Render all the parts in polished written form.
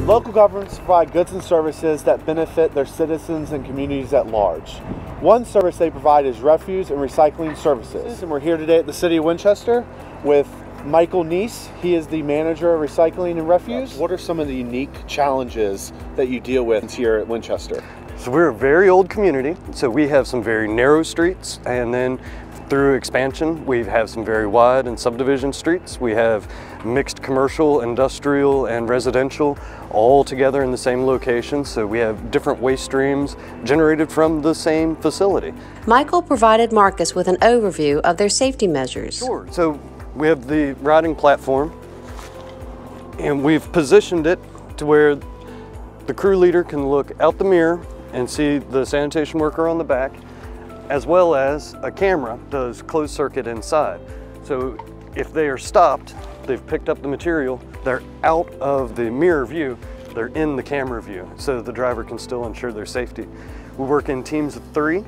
Local governments provide goods and services that benefit their citizens and communities at large. One service they provide is refuse and recycling services. And we're here today at the City of Winchester with Michael Neese. He is the manager of recycling and refuse. What are some of the unique challenges that you deal with here at Winchester? So we're a very old community, so we have some very narrow streets, and then through expansion we have some very wide and subdivision streets. We have mixed commercial, industrial, and residential all together in the same location, so we have different waste streams generated from the same facility. Michael provided Marcus with an overview of their safety measures. Sure. So we have the riding platform, and we've positioned it to where the crew leader can look out the mirror and see the sanitation worker on the back, as well as a camera does closed circuit inside. So if they are stopped, they've picked up the material, they're out of the mirror view, they're in the camera view, so the driver can still ensure their safety. We work in teams of three,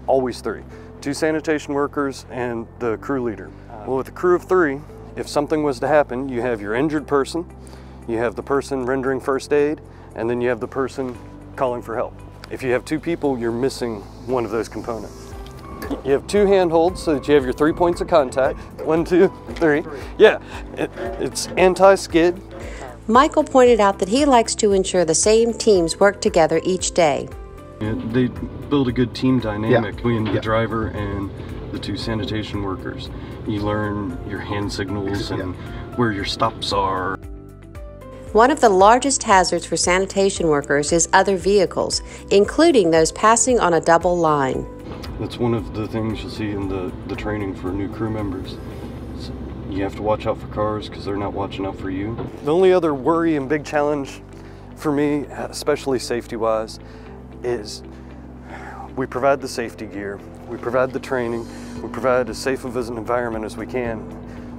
always three. 2 sanitation workers and the crew leader. Well, with a crew of 3, if something was to happen, you have your injured person, you have the person rendering first aid, and then you have the person calling for help. If you have 2 people, you're missing one of those components. You have 2 handholds so that you have your 3 points of contact. 1, 2, 3. Yeah, it's anti-skid. Michael pointed out that he likes to ensure the same teams work together each day. They build a good team dynamic between the driver and the 2 sanitation workers. You learn your hand signals and where your stops are. One of the largest hazards for sanitation workers is other vehicles, including those passing on a double line. That's one of the things you'll see in the training for new crew members. You have to watch out for cars because they're not watching out for you. The only other worry and big challenge for me, especially safety-wise, is we provide the safety gear, we provide the training, we provide as safe of an environment as we can,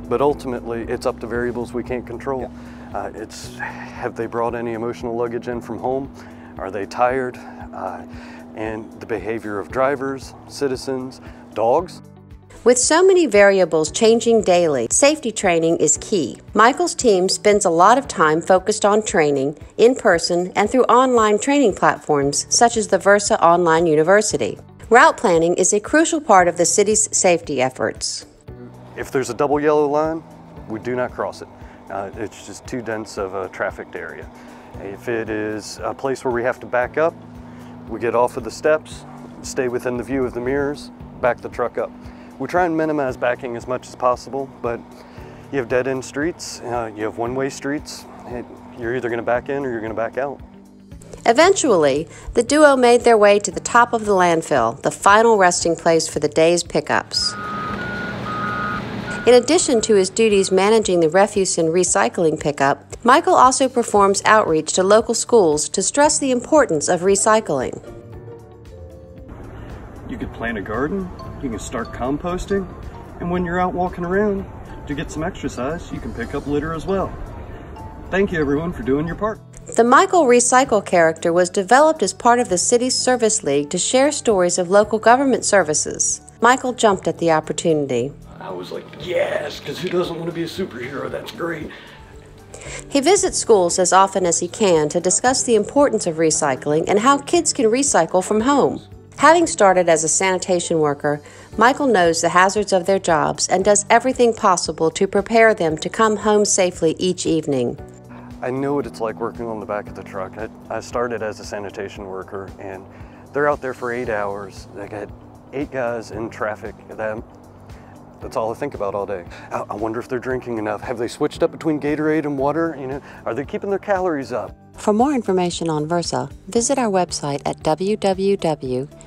but ultimately it's up to variables we can't control. Have they brought any emotional luggage in from home? Are they tired? And the behavior of drivers, citizens, dogs. With so many variables changing daily, safety training is key. Michael's team spends a lot of time focused on training, in person and through online training platforms such as the VRSA Online University. Route planning is a crucial part of the city's safety efforts. If there's a double yellow line, we do not cross it. It's just too dense of a trafficked area. If it is a place where we have to back up, we get off of the steps, stay within the view of the mirrors, back the truck up. We try and minimize backing as much as possible, but you have dead-end streets, you have one-way streets, you're either going to back in or you're going to back out. Eventually, the duo made their way to the top of the landfill, the final resting place for the day's pickups. In addition to his duties managing the refuse and recycling pickup, Michael also performs outreach to local schools to stress the importance of recycling. You could plant a garden, you can start composting, and when you're out walking around to get some exercise, you can pick up litter as well. Thank you everyone for doing your part. The Michael Recycle character was developed as part of the city's service league to share stories of local government services. Michael jumped at the opportunity. I was like, yes, because who doesn't want to be a superhero? That's great. He visits schools as often as he can to discuss the importance of recycling and how kids can recycle from home. Having started as a sanitation worker, Michael knows the hazards of their jobs and does everything possible to prepare them to come home safely each evening. I know what it's like working on the back of the truck. I started as a sanitation worker, and they're out there for 8 hours. They got 8 guys in traffic. That's all I think about all day. I wonder if they're drinking enough. Have they switched up between Gatorade and water? You know, are they keeping their calories up? For more information on VRSA, visit our website at www.vrsa.us.